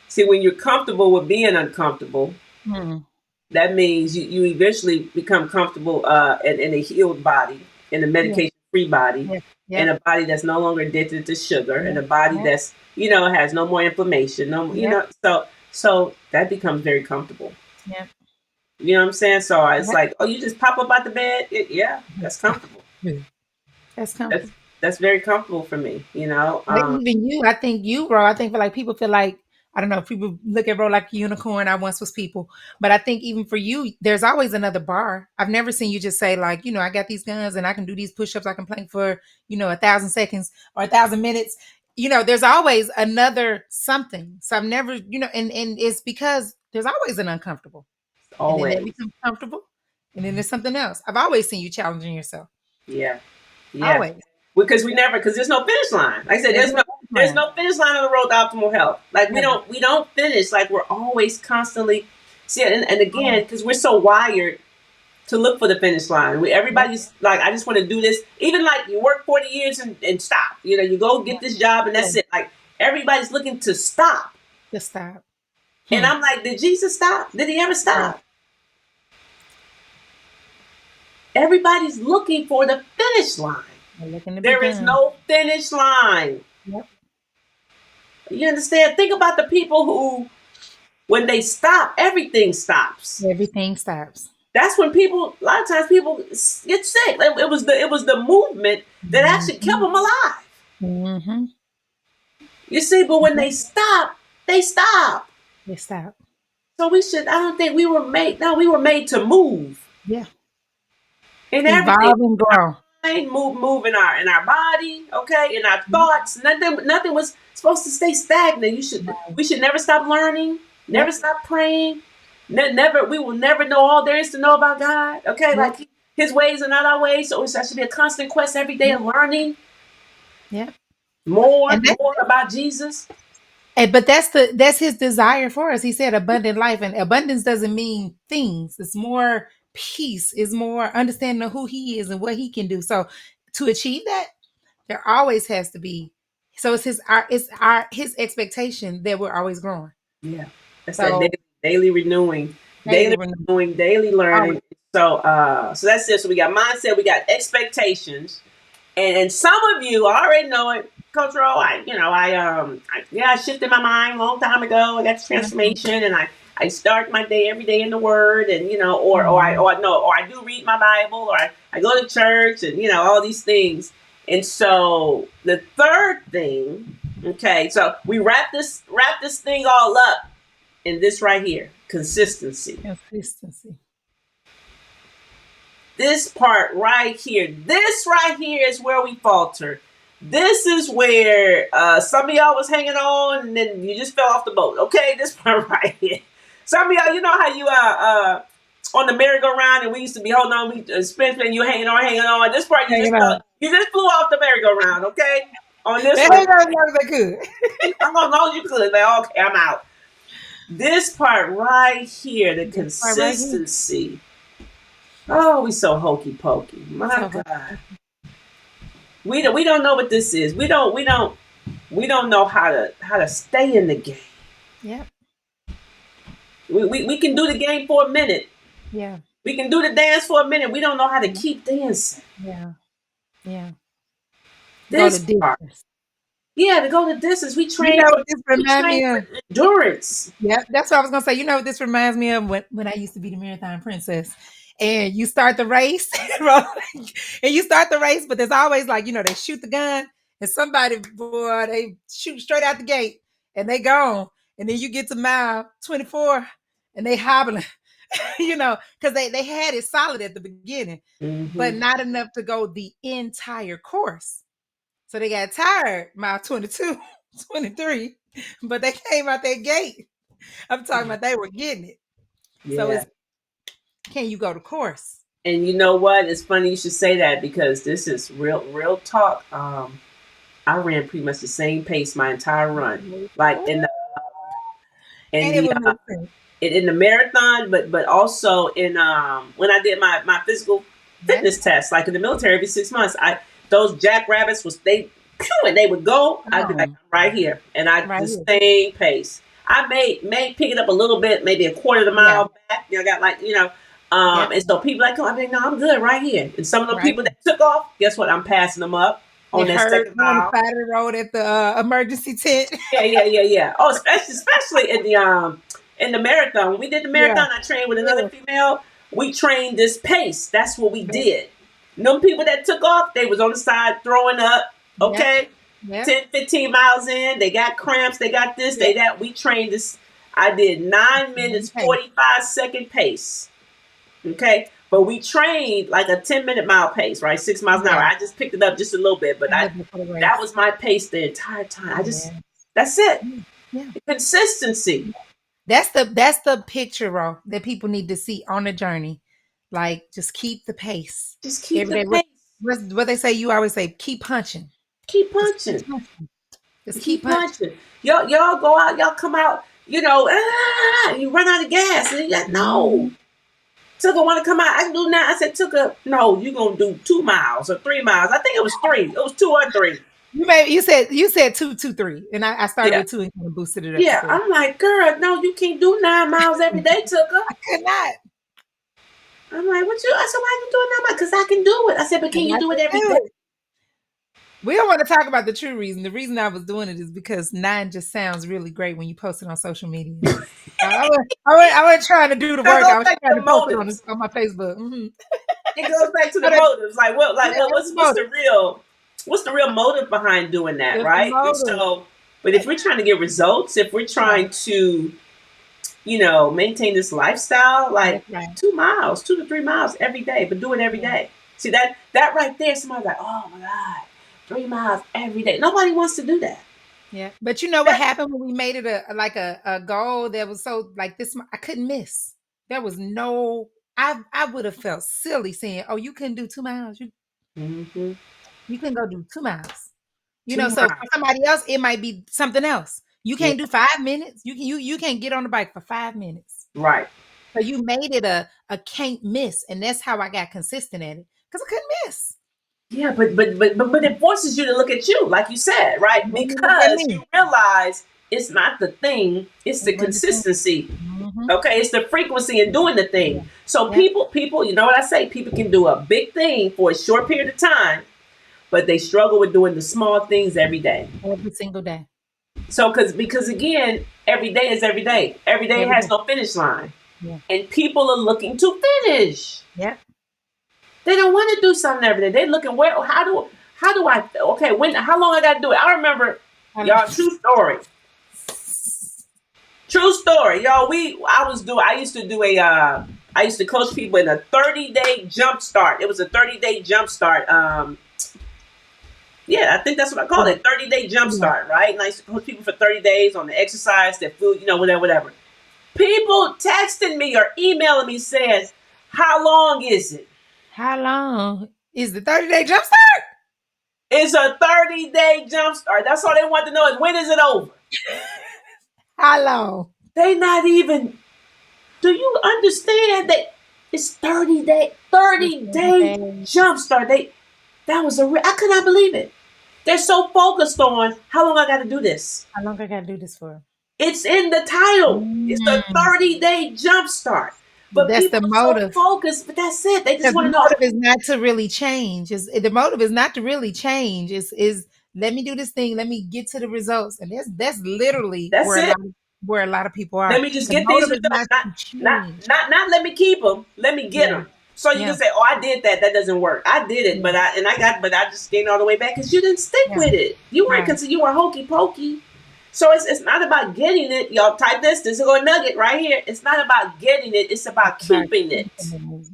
See, when you're comfortable with being uncomfortable, mm, that means you eventually become comfortable in a healed body, in a yeah, medication free body, yeah, in yep, a body that's no longer addicted to sugar, in yep, a body yep, that's has no more inflammation, yep, so that becomes very comfortable. yep, You know what I'm saying? So it's yep. like, oh, you just pop up out the bed. Yeah, that's comfortable. That's That's comfortable. that's very comfortable for me. But even you, I think you, bro, I think for like people feel like, I don't know if people look at bro like a unicorn. I once was people, but I think even for you, there's always another bar. I've never seen you just say like, I got these guns and I can do these push-ups. I can plank for 1,000 seconds or 1,000 minutes. There's always another something. So I've never, and it's because there's always an uncomfortable, and then that always. becomes comfortable, and then there's something else. I've always seen you challenging yourself. Yeah. Yeah. Always. Because there's no finish line. Like I said, There's there's no no there's plan. no finish line on the road to optimal health. Like we Never. don't finish. Like we're always constantly see, and again, Always. because we're so wired to look for the finish line. Yep. Everybody's like, I just want to do this. Even like you work 40 years and stop. You go Yeah. get this job and Yeah. that's it. Like everybody's looking to stop. Just stop. And I'm like, did Jesus stop? Did he ever Right. stop? Everybody's looking for the finish line. They're looking to be There is done. no finish line. Yep. You understand? Think about the people who, when they stop, everything stops. Everything stops. That's when people, a lot of times people get sick. It was the movement that actually kept them alive. Mm-hmm. You see, but when they stop, they stop. They stop. So I don't think we were made, no, we were made to move Yeah. in everything. Evolve and grow. Move in our body, okay, in our thoughts. Nothing was supposed to stay stagnant. We should never stop learning, never Yep. stop praying. Never, we will never know all there is to know about God. Okay, Yep. like his ways are not our ways. So that should be a constant quest every day of learning Yeah. more, And that, more about Jesus. but that's his desire for us. He said abundant life, and abundance doesn't mean things. It's more peace. It's more understanding of who he is and what he can do. So to achieve that, there always has to be. So it's his expectation that we're always growing. Yeah, that's that So daily renewing, daily renewal. daily Always. learning. So that's it. So we got mindset, we got expectations. And some of you already know it, Coach Ro. I shifted my mind a long time ago. I got this transformation, and I start my day every day in the Word, and or I do read my Bible, or I go to church, and all these things. And so the third thing, okay, so we wrap this thing all up in this right here, consistency. Consistency. This part right here, is where we falter. This is where some of y'all was hanging on and then you just fell off the boat. Okay, this part right here. Some of y'all, you know how you on the merry-go-round, and we used to be holding on, and you hanging on. This part you just flew off the merry-go-round. Okay, on this one, hang on as long as I could. as long as you could. Like, okay, I'm out. This part right here, the consistency. Oh, we so hokey pokey. My God. We don't know what this is. We don't know how to stay in the game. Yeah. We can do the game for a minute. Yeah. We can do the dance for a minute. We don't know how to keep dancing. Yeah. Yeah. This part. Yeah, to go the distance. We train. This reminds me of endurance. Yeah, that's what I was gonna say. What this reminds me of when I used to be the marathon princess. And you start the race, but there's always they shoot the gun, and somebody, boy, they shoot straight out the gate, and they gone, and then you get to mile 24, and they hobbling, because they had it solid at the beginning, but not enough to go the entire course. So they got tired mile 22, 23, but they came out that gate. I'm talking about they were getting it. Yeah. So can you go to course? And you know what? It's funny you should say that, because this is real talk. I ran pretty much the same pace my entire run, like in the marathon, but also in when I did my physical fitness test, like in the military every 6 months. Those jackrabbits and they would go. I'd be like, I'm right here, and the same pace. I may pick it up a little bit, maybe a quarter of the mile back. I got and so people no, I'm good right here. And some of the people that took off, guess what? I'm passing them up on that second mile. On the side of the road at the emergency tent. Yeah. Oh, especially in the marathon. When we did the marathon, I trained with another female. We trained this pace. That's what we did. Them people that took off, they was on the side throwing up. Okay. 10, 15 miles in, they got cramps, they got this, they that. We trained this. I did 9 minutes, 45-second pace. Okay. But we trained like a 10-minute mile pace, right? 6 miles an hour. I just picked it up just a little bit, but that was my pace the entire time. That's it. Yeah. Consistency. That's the picture, Ro, that people need to see on the journey. Like, just keep the pace. Just keep the pace. What they say, you always say, keep punching. Keep punching. Just keep punching. Y'all go out, y'all come out, you run out of gas. And you're like, no. Tuka want to come out. I can do now. I said, Tuka, no, you're going to do 2 miles or 3 miles. I think it was 3. It was 2 or 3. You said 2, 2, 3, and I started Yeah. with 2 and kind of boosted it up to Yeah. 4. I'm like, girl, no, you can't do 9 miles every day, Tucker. I could not. I'm like, what you? I said, why you doing 9 miles? Because I can do it. I said, but I can you got do it to every do day? it. We don't want to talk about the true reason. The reason I was doing it is because 9 just sounds really great when you post it on social media. I wasn't trying to do the That work. goes I was back trying to to post it motives. on my Facebook. Mm-hmm. It goes back to the But it, motives. Like what? yeah, Like what? it's What's motive. the real motive behind doing that, It's the right? And motive. so, but if we're trying to get results, if we're Right. trying to, maintain this lifestyle, like That's right. 2 miles, 2 to 3 miles every day, but do it every Yeah. day. See that right there, somebody's like, oh my God, 3 miles every day. Nobody wants to do that. Yeah. But you know what That happened when we made it a goal that was so like this? I couldn't miss. There was no. I would have felt silly saying, "Oh, you couldn't do 2 miles. hmm You couldn't go do 2 miles." two So for miles, somebody else, it might be something else. You yeah, can't do 5 minutes. You can't get on the bike for 5 minutes. right. So you made it a can't miss, and that's how I got consistent at it because I couldn't miss. Yeah, but it forces you to look at you, like you said, right? Let me look at Because you me. realize it's not the thing, it's It the wasn't the thing. consistency. Mhm. Okay, it's the frequency in doing the Yeah. thing. So Yep. people, you know what I say? People can do a big thing for a short period of time, but they struggle with doing the small things every day. Every single day. So because again, every day is every day. Every day Every has day. no finish line. Yeah. And people are looking to finish. Yep. They don't want to do something every day. They're looking where how do I okay, when how long I gotta do it? I remember I know. y'all true story. True story. Y'all, I used to coach people in a 30-day jump start. It was a 30-day jump start. Yeah, I think that's what I call it. 30-day jump Yeah. start, right? And I used to coach people for 30 days on the exercise, their food, whatever. People texting me or emailing me saying, how long is it? How long is the 30-day jump start? It's a 30-day jump start. That's all they want to know is when is it over? How long? They not even, do you understand that it's 30-day jump start? I could not believe it. They're so focused on how long I got to do this. How long I gotta do this for? It's in the title. It's the Mm. 30-day jump start. But But that's people the are so motive. focused, but that's it. They just Because want the to know. motive is not to really change. The motive is not to really change. Is let me do this thing. Let me get to the results, and that's literally That's it. where a lot of people Let are. me just The get these motive is results. not Not, to not, change. not let me keep them. Let me get Yeah, them. So you yeah, can say, "Oh, I did that. That doesn't work. I did it, yeah, but I just gained all the way back because you didn't stick yeah. with it. You weren't Right. because you were hokey pokey. So it's not about getting it. Y'all type this. This is a nugget right here. It's not about getting it. It's about Right. keeping it.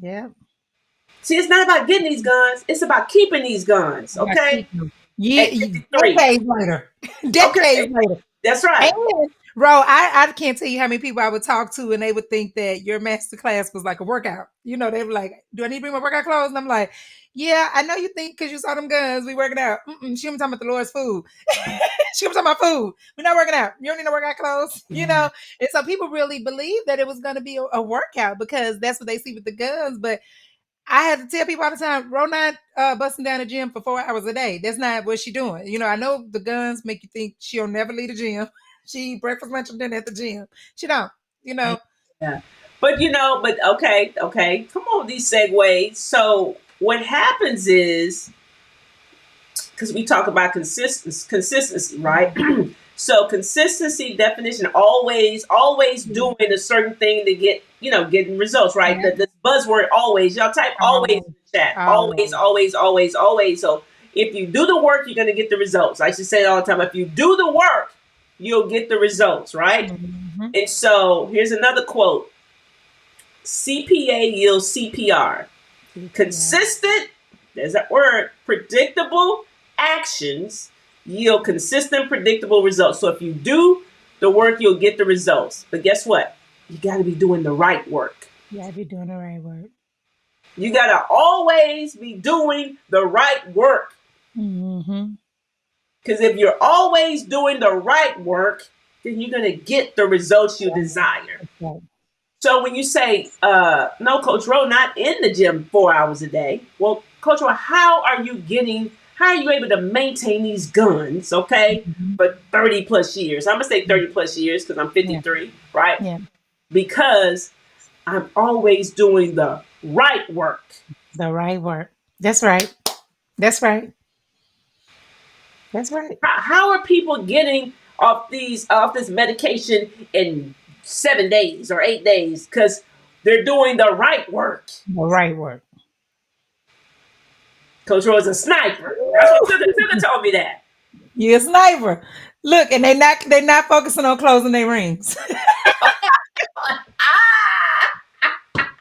Yeah. See, it's not about getting these guns. It's about keeping these guns. About Okay. keeping them. Yeah, At 53. decades later. Decades Okay. later. That's right. And bro, I can't tell you how many people I would talk to and they would think that your master class was like a workout. They were like, "Do I need to bring my workout clothes?" And I'm like, "Yeah, I know you think because you saw them guns, we working out. She was talking about the Lord's food. She was talking about food. We're not working out. You don't need no workout clothes, And so people really believe that it was going to be a workout because that's what they see with the guns. But I had to tell people all the time, Ro not busting down the gym for 4 hours a day. That's not what she doing. I know the guns make you think she'll never leave the gym. She eat breakfast, lunch, and dinner at the gym. She don't, you know. Yeah. But okay. Come on, these segues. So what happens is because we talk about consistency, right? So consistency definition, always doing a certain thing to getting results, right? Yeah. The buzzword always, y'all type always in the chat. Always, always, always, always. So if you do the work, you're gonna get the results. I used to say it all the time. If you do the work, you'll get the results, right? Mm-hmm. And so here's another quote. CPA yields CPR. Consistent, there's that word, predictable actions yield consistent, predictable results. So if you do the work, you'll get the results. But guess what? You got to be doing the right work. You got to be doing the right work. You got to always be doing the right work. Mm-hmm. Because if you're always doing the right work, then you're going to get the results you desire. Okay. So when you say, no, Coach Ro, not in the gym 4 hours a day. Well, Coach Ro, how are you how are you able to maintain these guns, okay, Mhm. for 30 plus years? I'm gonna say 30 plus years because I'm Yeah. 53, right? Yeah. Because I'm always doing the right work. The right work. That's right. That's right. That's right. How are people getting off this medication in 7 days or 8 days? Because they're doing the right work. The right work. Coach Roy's a sniper. That's what Sugar told me that. You a sniper. Look, and they not focusing on closing their rings. Ah!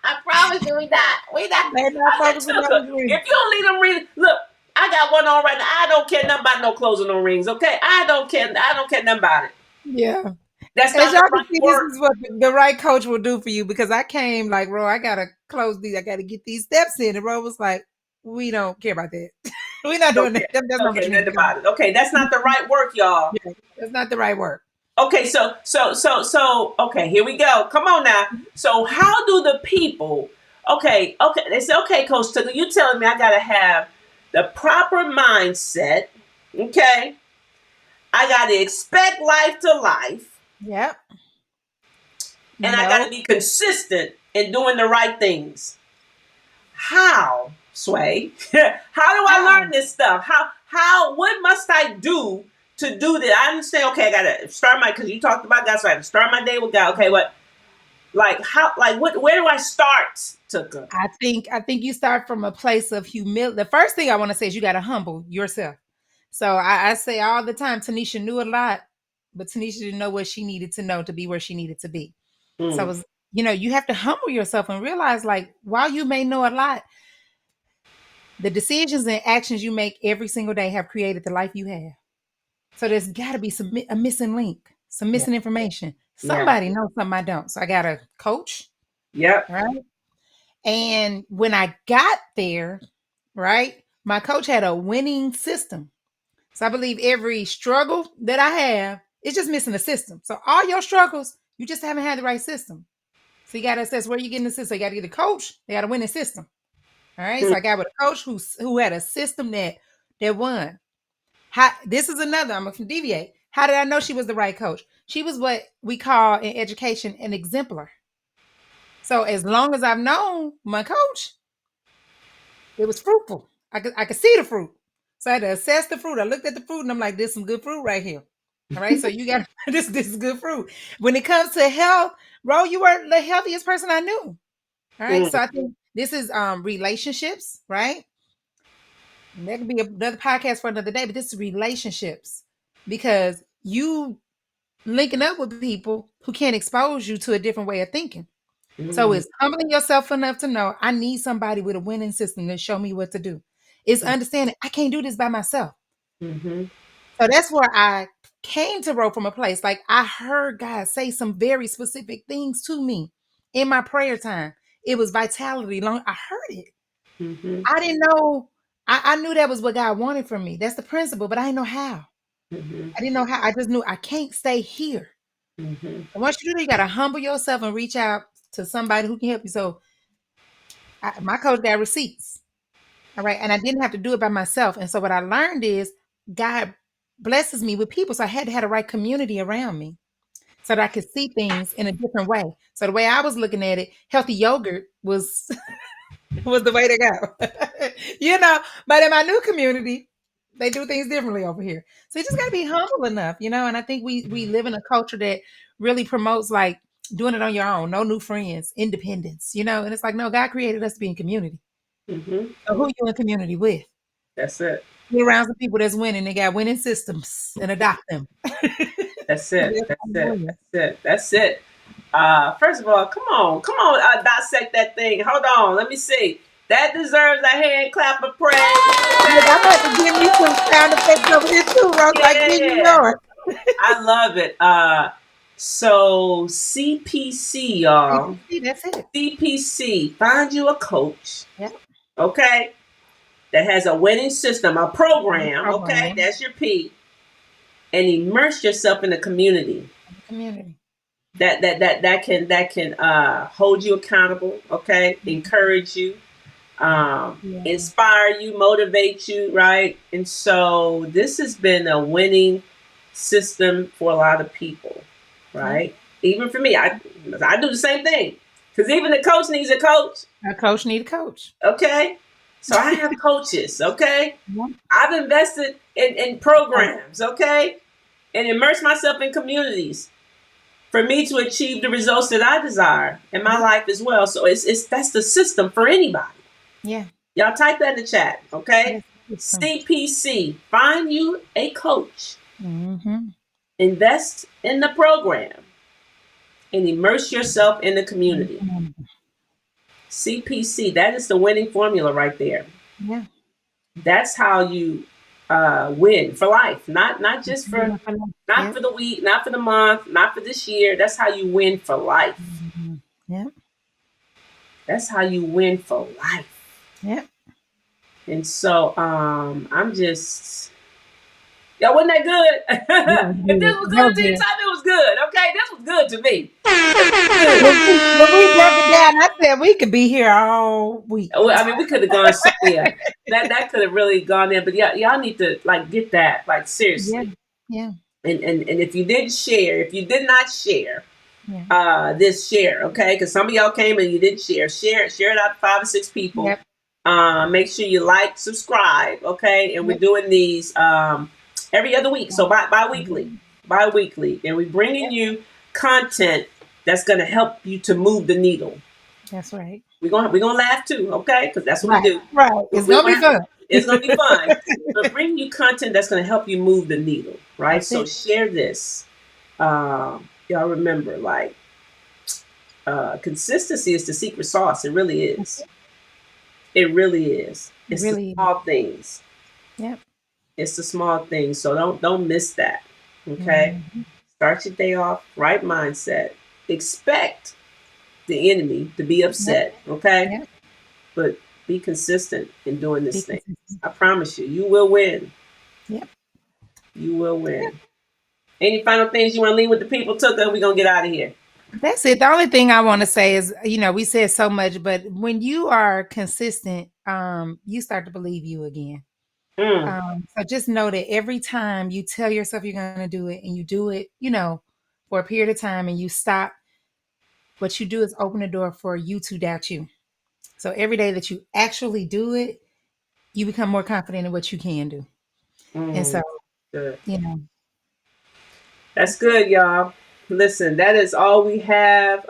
I promise you, we not. We not. They're not I said, focusing on Tuka, those rings. if you don't leave them rings, look, I got one on right now. I don't care nothing about no closing on rings, okay? I don't care. I don't care nothing about it. Yeah. That's As not y'all the can right see, this work. is what the right coach will do for you, because I came like, Ro, I gotta close these, I gotta get these steps in. And Ro was like, we don't care about that. We're not Don't doing care. that. That's not Don't what care you need nothing to do. about it. Okay, that's not the right work, y'all. Yeah, that's not the right work. Okay, so okay, here we go. Come on now. So how do the people okay, they say, okay, Coach Tucker, you telling me I gotta have the proper mindset, okay? I gotta expect life to life, Yep. and I gotta No. be consistent in doing the right things. How, Sway? How do I How? learn this stuff? How what must I do to do that? I understand, okay, I gotta start my because you talked about God, so I gotta start my day with God. Okay, what like how like what where do I start, Tucker? I think you start from a place of humility. The first thing I want to say is you gotta humble yourself. So I say all the time, Tanisha knew a lot, but Tanisha didn't know what she needed to know to be where she needed to be. So it Mm, was, you have to humble yourself and realize, like, while you may know a lot, the decisions and actions you make every single day have created the life you have. So there's got to be a missing link, some yeah, missing information. yeah, Somebody knows something I don't. So I got a coach, yep. right? And when I got there, right, my coach had a winning system. So I believe every struggle that I have is just missing a system. So all your struggles, you just haven't had the right system. So you got to assess where you getting the system. So you got to get a coach. They got a winning system. All right. Mm, So I got with a coach who had a system that won. This is another. I'm gonna deviate. How did I know she was the right coach? She was what we call in education an exemplar. So as long as I've known my coach, it was fruitful. I could see the fruit. So I had to assess the fruit. I looked at the fruit and I'm like, "This is some good fruit right here." All right. So you got this is good fruit. When it comes to health, Ro, you were the healthiest person I knew. All right. mm, So I think this is relationships, right? And that could be another podcast for another day, but this is relationships, because you linking up with people who can expose you to a different way of thinking. So mm, it's humbling yourself enough to know I need somebody with a winning system to show me what to do. It's understanding I can't do this by myself. mm-hmm, So that's where I came to Row from a place. Like, I heard God say some very specific things to me in my prayer time. It was vitality. Long I heard it. mm-hmm, I didn't know. I knew that was what God wanted from me. That's the principle, but I didn't know how. mm-hmm, I didn't know how. I just knew I can't stay here. mm-hmm, And once you do that, you got to humble yourself and reach out to somebody who can help you. So my coach got receipts. All right. And I didn't have to do it by myself. And so what I learned is God blesses me with people. So I had to have the right community around me so that I could see things in a different way. So the way I was looking at it, healthy yogurt was was the way to go. But in my new community, they do things differently over here. So you just gotta be humble enough. And I think we live in a culture that really promotes like doing it on your own, no new friends, independence. And it's like, no, God created us to be in community. mm-hmm. So who you in community with? That's it. Be around some people that's winning, they got winning systems and adopt them. That's it. That's it. Hallelujah. That's it. That's it. First of all, come on, dissect that thing. Hold on, let me see. That deserves a hand clap of praise. Look, I'm gonna have to give me some sound effects over here too, Rose. Like give you Yeah, yours. I love it. So CPC, y'all. See, that's it. CPC, find you a coach, Yeah. okay, that has a winning system, a program, okay, Program. that's your P, and immerse yourself in the community Community. that can hold you accountable, okay, Mhm. encourage you, Yeah. inspire you, motivate you, right? And so this has been a winning system for a lot of people, Yep. right? Even for me, I do the same thing because even the coach needs a coach. A coach need a coach. Okay, so I have coaches. Okay, Yep. I've invested in programs. Okay, and immerse myself in communities for me to achieve the results that I desire in my Yep. life as well. So it's that's the system for anybody. Yeah. Y'all type that in the chat, okay? Yes. System. CPC, find you a coach, Mm-hmm. invest in the program, and immerse yourself in the community. CPC, that is the winning formula right there. Yeah. That's how you win for life, not just for not Yep. for the week, not for the month, not for this year. That's how you win for life. Mm-hmm. Yep. That's how you win for life. Yep. And so I'm just y'all wasn't that That good? was If this good. was That good was to you, good. time it was good. Okay, this was good to me. This was good. When we broke it down, I said we could be here all week. Well, I mean, we could have gone somewhere. That could have really gone there. But yeah, y'all need to like get that like Yeah. seriously. Yeah. And if you didn't share, if you did not share, Yeah. this share, okay? Because some of y'all came and you didn't share. Share it out to 5 or 6 people. Yep. Make sure you like, subscribe, okay? And we're Yep. doing these every other week, so bi-weekly, Mhm. bi-weekly, and we're bringing Yep. you content that's gonna help you to move the needle. That's right. We're gonna laugh too, okay? Because that's what we Right. do. Right. We, It's we gonna be gonna have, fun. it's gonna be fun. But bring you content that's gonna help you move the needle, right? That's So it. share this. Y'all remember, like consistency is the secret sauce. It really is. It really is. It It's the really is. small things. Yep. It's the small things. So don't miss that. Okay. Mhm. Start your day off right mindset. Expect the enemy to be Yep. upset. Okay. Yep. But be consistent in doing Be this thing. consistent. I promise you, you will win. Yep. You will win. Any final things you want to leave with the people, Tuka? We're gonna get out of here. That's it. The only thing I want to say is, we said so much, but when you are consistent, you start to believe you again. Mm, So just know that every time you tell yourself you're going to do it and you do it, for a period of time and you stop, what you do is open the door for you to doubt you. So every day that you actually do it, you become more confident in what you can do. And so, mm. Good. you know, That's good, y'all. Listen, that is all we have.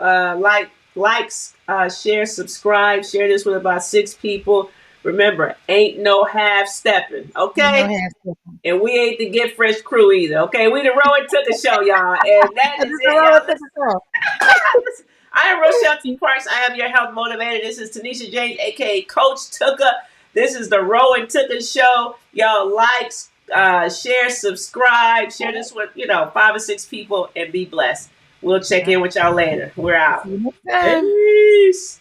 Likes, share, subscribe, share this with about 6 people. Remember, ain't no half stepping, no okay? half step. And we ain't the Get Fresh crew either, okay? We the Rowan Took a show, y'all. And that This is is it, all it y'all. took Listen, to go. I am Rochelle T. Parks. I am your health motivator. This is Tanisha James, aka Coach Tooka. This is the Rowan Tooka Show. Y'all likes, share, subscribe, share this with 5 or 6 people, and be blessed. We'll check in with y'all later. We're out. See you next time. Peace.